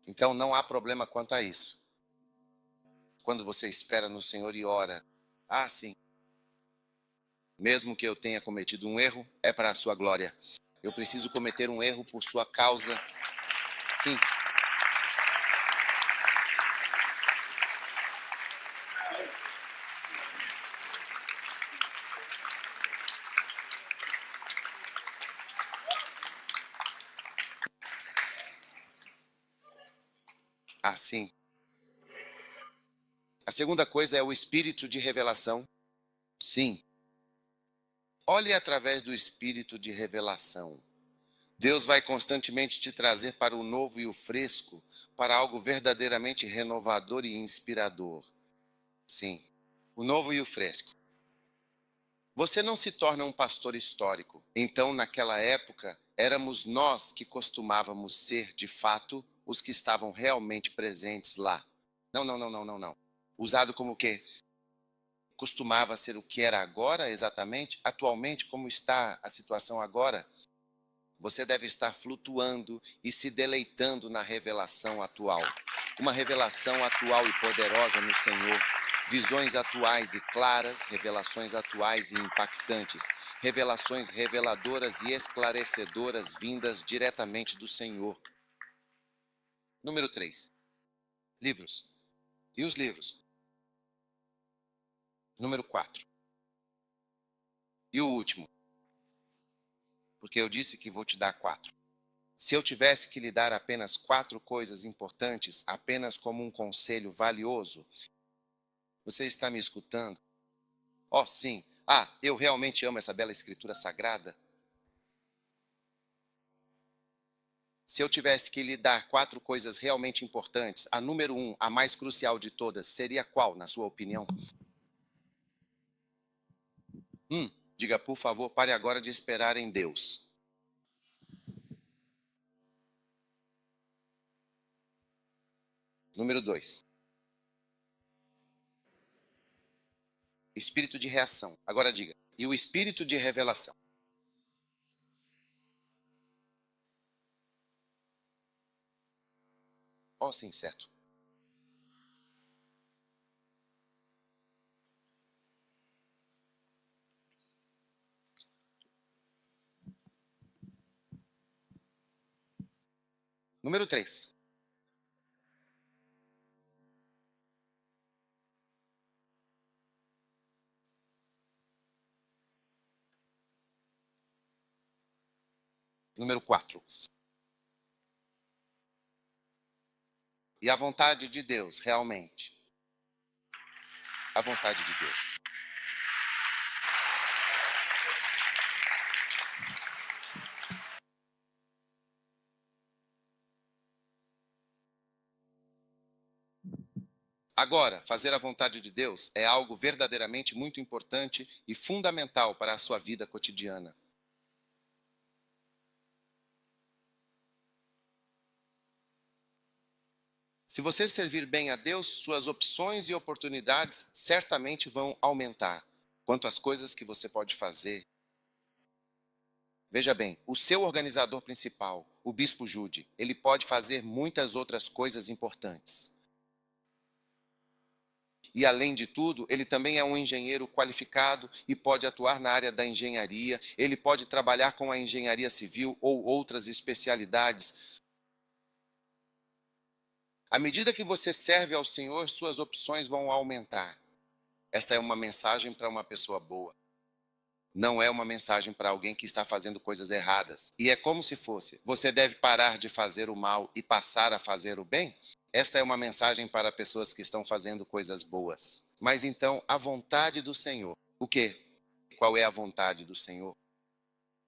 Então não há problema quanto a isso. Quando você espera no Senhor e ora, ah, sim, mesmo que eu tenha cometido um erro, é para a sua glória. Eu preciso cometer um erro por sua causa. Sim. Assim. A segunda coisa é o espírito de revelação. Sim. Olhe através do espírito de revelação. Deus vai constantemente te trazer para o novo e o fresco, para algo verdadeiramente renovador e inspirador. Sim, o novo e o fresco. Você não se torna um pastor histórico. Então, naquela época, éramos nós que costumávamos ser, de fato, os que estavam realmente presentes lá. Não, não, não, não, não, não. Usado como o quê? Costumava ser o que era agora, exatamente? Atualmente, como está a situação agora? Você deve estar flutuando e se deleitando na revelação atual. Uma revelação atual e poderosa no Senhor. Visões atuais e claras, revelações atuais e impactantes. Revelações reveladoras e esclarecedoras vindas diretamente do Senhor. Número 3. Livros. E os livros? Número 4. E o último? Porque eu disse que vou te dar 4. Se eu tivesse que lhe dar apenas 4 coisas importantes, apenas como um conselho valioso, você está me escutando? Oh, sim. Ah, eu realmente amo essa bela escritura sagrada. Se eu tivesse que lhe dar 4 coisas realmente importantes, a número 1, a mais crucial de todas, seria qual, na sua opinião? Diga, por favor, pare agora de esperar em Deus. Número 2, espírito de reação. Agora diga, e o espírito de revelação? Oh, sim, certo. Número 3, Número 4. E a vontade de Deus, realmente. A vontade de Deus. Agora, fazer a vontade de Deus é algo verdadeiramente muito importante e fundamental para a sua vida cotidiana. Se você servir bem a Deus, suas opções e oportunidades certamente vão aumentar quanto às coisas que você pode fazer. Veja bem, o seu organizador principal, o Bispo Jude, ele pode fazer muitas outras coisas importantes. E, além de tudo, ele também é um engenheiro qualificado e pode atuar na área da engenharia, ele pode trabalhar com a engenharia civil ou outras especialidades. À medida que você serve ao Senhor, suas opções vão aumentar. Esta é uma mensagem para uma pessoa boa. Não é uma mensagem para alguém que está fazendo coisas erradas. E é como se fosse: você deve parar de fazer o mal e passar a fazer o bem? Esta é uma mensagem para pessoas que estão fazendo coisas boas. Mas então, a vontade do Senhor. O quê? Qual é a vontade do Senhor?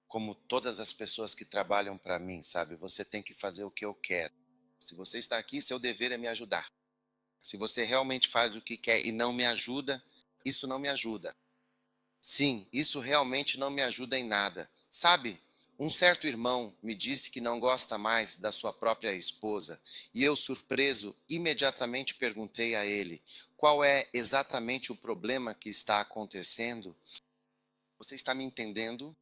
Como todas as pessoas que trabalham para mim, sabe? Você tem que fazer o que eu quero. Se você está aqui, seu dever é me ajudar. Se você realmente faz o que quer e não me ajuda, isso não me ajuda. Sim, isso realmente não me ajuda em nada. Sabe, um certo irmão me disse que não gosta mais da sua própria esposa, e eu, surpreso, imediatamente perguntei a ele: qual é exatamente o problema que está acontecendo? Você está me entendendo?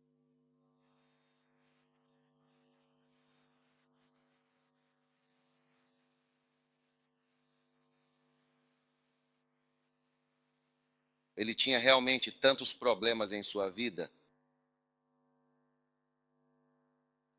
Ele tinha realmente tantos problemas em sua vida?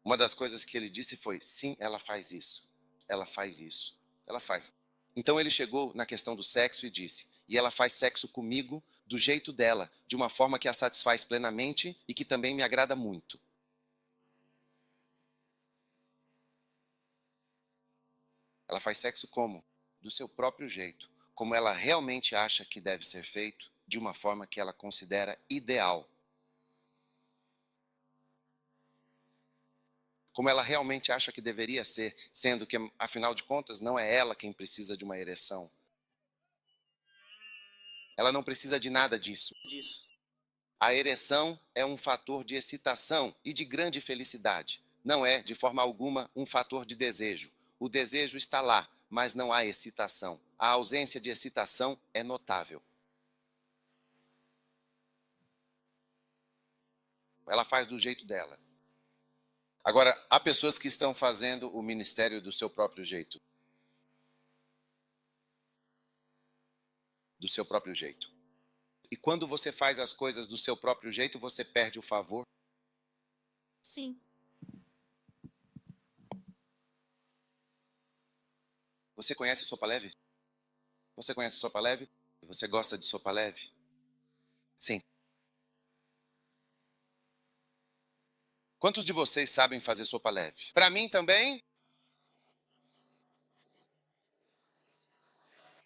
Uma das coisas que ele disse foi: sim, ela faz isso. Ela faz isso. Ela faz. Então ele chegou na questão do sexo e disse: e ela faz sexo comigo do jeito dela, de uma forma que a satisfaz plenamente e que também me agrada muito. Ela faz sexo como? Do seu próprio jeito, como ela realmente acha que deve ser feito, de uma forma que ela considera ideal. Como ela realmente acha que deveria ser, sendo que, afinal de contas, não é ela quem precisa de uma ereção. Ela não precisa de nada disso. A ereção é um fator de excitação e de grande felicidade. Não é, de forma alguma, um fator de desejo. O desejo está lá, mas não há excitação. A ausência de excitação é notável. Ela faz do jeito dela. Agora, há pessoas que estão fazendo o ministério do seu próprio jeito. Do seu próprio jeito. E quando você faz as coisas do seu próprio jeito, você perde o favor. Sim. Você conhece sopa leve? Você conhece sopa leve? Você gosta de sopa leve? Sim. Quantos de vocês sabem fazer sopa leve? Para mim também,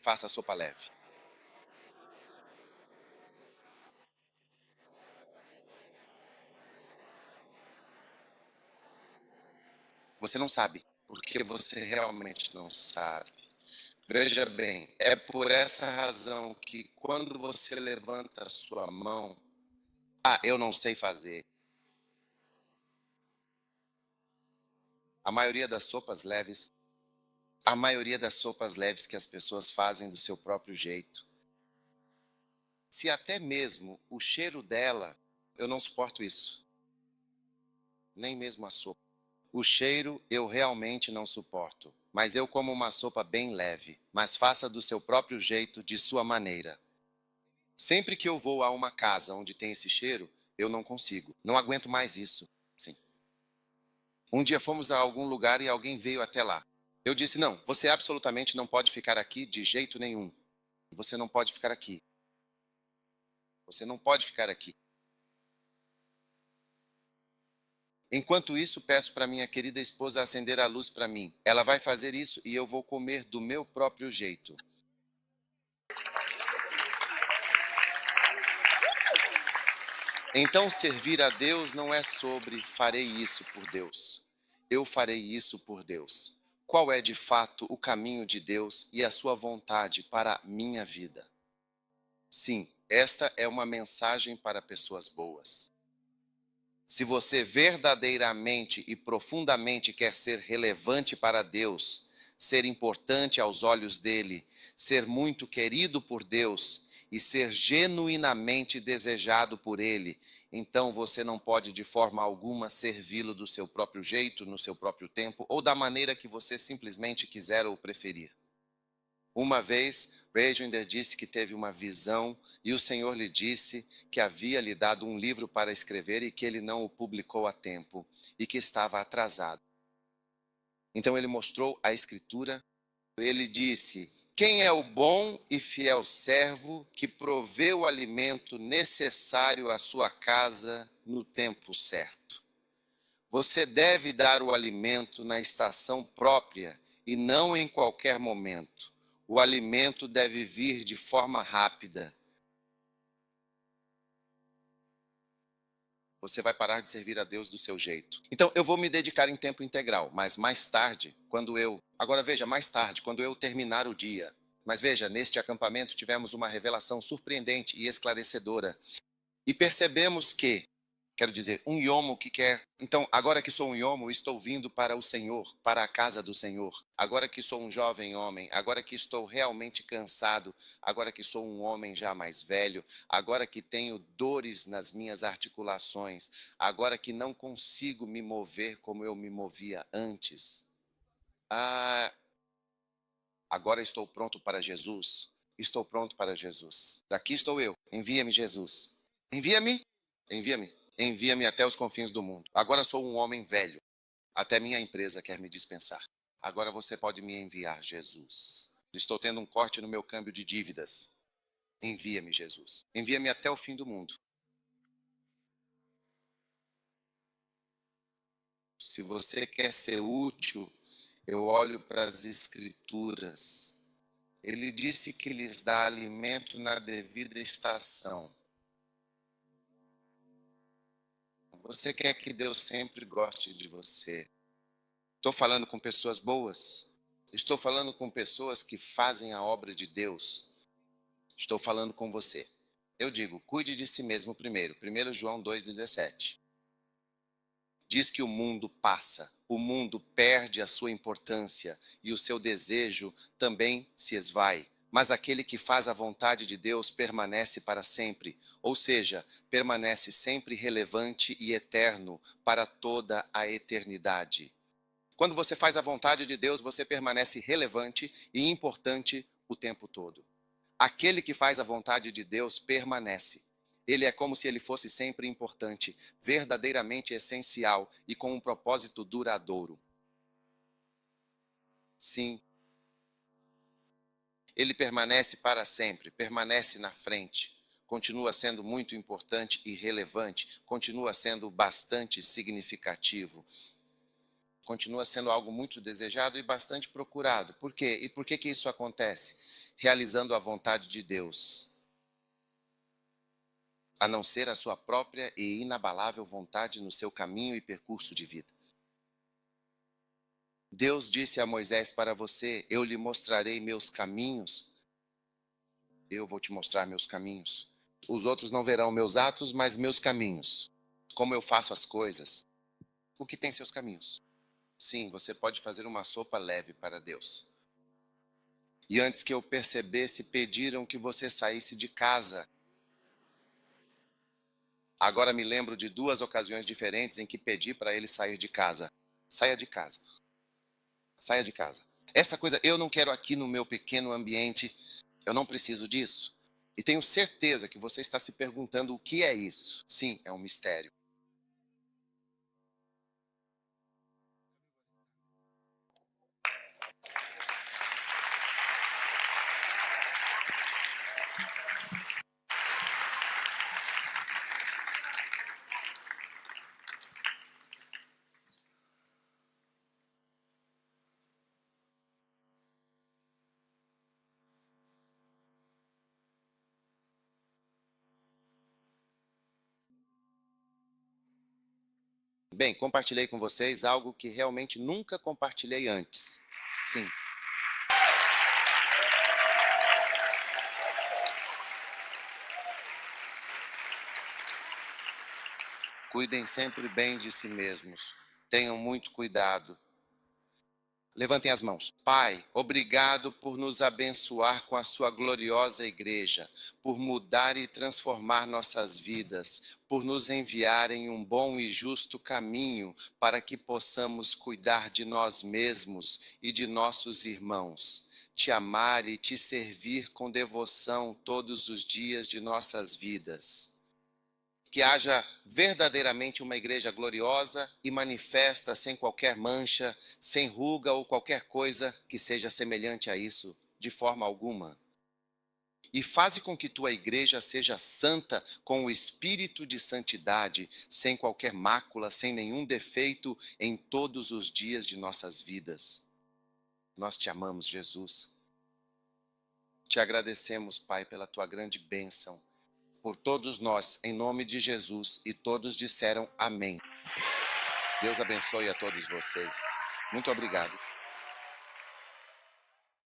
faça sopa leve. Você não sabe, porque você realmente não sabe. Veja bem, é por essa razão que quando você levanta a sua mão, eu não sei fazer. A maioria das sopas leves, a maioria das sopas leves que as pessoas fazem do seu próprio jeito. Se até mesmo o cheiro dela, eu não suporto isso. Nem mesmo a sopa. O cheiro eu realmente não suporto, mas eu como uma sopa bem leve, mas faça do seu próprio jeito, de sua maneira. Sempre que eu vou a uma casa onde tem esse cheiro, eu não consigo, não aguento mais isso. Sim. Um dia fomos a algum lugar e alguém veio até lá. Eu disse: não, você absolutamente não pode ficar aqui de jeito nenhum. Você não pode ficar aqui. Você não pode ficar aqui. Enquanto isso, peço para minha querida esposa acender a luz para mim. Ela vai fazer isso e eu vou comer do meu próprio jeito. Então, servir a Deus não é sobre farei isso por Deus. Eu farei isso por Deus. Qual é de fato o caminho de Deus e a sua vontade para a minha vida? Sim, esta é uma mensagem para pessoas boas. Se você verdadeiramente e profundamente quer ser relevante para Deus, ser importante aos olhos dele, ser muito querido por Deus e ser genuinamente desejado por ele, então você não pode de forma alguma servi-lo do seu próprio jeito, no seu próprio tempo ou da maneira que você simplesmente quiser ou preferir. Uma vez, Reginder disse que teve uma visão e o Senhor lhe disse que havia lhe dado um livro para escrever e que ele não o publicou a tempo e que estava atrasado. Então ele mostrou a escritura. Ele disse: quem é o bom e fiel servo que provê o alimento necessário à sua casa no tempo certo? Você deve dar o alimento na estação própria e não em qualquer momento. O alimento deve vir de forma rápida. Você vai parar de servir a Deus do seu jeito. Então, eu vou me dedicar em tempo integral, mas mais tarde, mais tarde, quando eu terminar o dia. Mas veja, neste acampamento tivemos uma revelação surpreendente e esclarecedora. E percebemos que, quero dizer, um iomo que quer... Então, agora que sou um iomo, estou vindo para o Senhor, para a casa do Senhor. Agora que sou um jovem homem, agora que estou realmente cansado, agora que sou um homem já mais velho, agora que tenho dores nas minhas articulações, agora que não consigo me mover como eu me movia antes. Agora estou pronto para Jesus. Estou pronto para Jesus. Daqui estou eu. Envia-me, Jesus. Envia-me. Envia-me. Envia-me até os confins do mundo. Agora sou um homem velho. Até minha empresa quer me dispensar. Agora você pode me enviar, Jesus. Estou tendo um corte no meu câmbio de dívidas. Envia-me, Jesus. Envia-me até o fim do mundo. Se você quer ser útil, eu olho para as Escrituras. Ele disse que lhes dá alimento na devida estação. Você quer que Deus sempre goste de você. Estou falando com pessoas boas. Estou falando com pessoas que fazem a obra de Deus. Estou falando com você. Eu digo, cuide de si mesmo primeiro. 1 João 2,17. Diz que o mundo passa, o mundo perde a sua importância e o seu desejo também se esvai. Mas aquele que faz a vontade de Deus permanece para sempre, ou seja, permanece sempre relevante e eterno para toda a eternidade. Quando você faz a vontade de Deus, você permanece relevante e importante o tempo todo. Aquele que faz a vontade de Deus permanece. Ele é como se ele fosse sempre importante, verdadeiramente essencial e com um propósito duradouro. Sim. Ele permanece para sempre, permanece na frente, continua sendo muito importante e relevante, continua sendo bastante significativo, continua sendo algo muito desejado e bastante procurado. Por quê? E por que que isso acontece? Realizando a vontade de Deus, a não ser a sua própria e inabalável vontade no seu caminho e percurso de vida. Deus disse a Moisés para você, eu lhe mostrarei meus caminhos. Eu vou te mostrar meus caminhos. Os outros não verão meus atos, mas meus caminhos. Como eu faço as coisas. O que tem seus caminhos? Sim, você pode fazer uma sopa leve para Deus. E antes que eu percebesse, pediram que você saísse de casa. Agora me lembro de 2 ocasiões diferentes em que pedi para ele sair de casa. Saia de casa. Saia de casa. Essa coisa, eu não quero aqui no meu pequeno ambiente, eu não preciso disso. E tenho certeza que você está se perguntando o que é isso. Sim, é um mistério. Bem, compartilhei com vocês algo que realmente nunca compartilhei antes. Sim. Cuidem sempre bem de si mesmos. Tenham muito cuidado. Levantem as mãos. Pai, obrigado por nos abençoar com a sua gloriosa igreja, por mudar e transformar nossas vidas, por nos enviar em um bom e justo caminho para que possamos cuidar de nós mesmos e de nossos irmãos, te amar e te servir com devoção todos os dias de nossas vidas. Que haja verdadeiramente uma igreja gloriosa e manifesta, sem qualquer mancha, sem ruga ou qualquer coisa que seja semelhante a isso, de forma alguma. E faze com que tua igreja seja santa, com o espírito de santidade, sem qualquer mácula, sem nenhum defeito, em todos os dias de nossas vidas. Nós te amamos, Jesus. Te agradecemos, Pai, pela tua grande bênção. Por todos nós, em nome de Jesus, e todos disseram amém. Deus abençoe a todos vocês. Muito obrigado.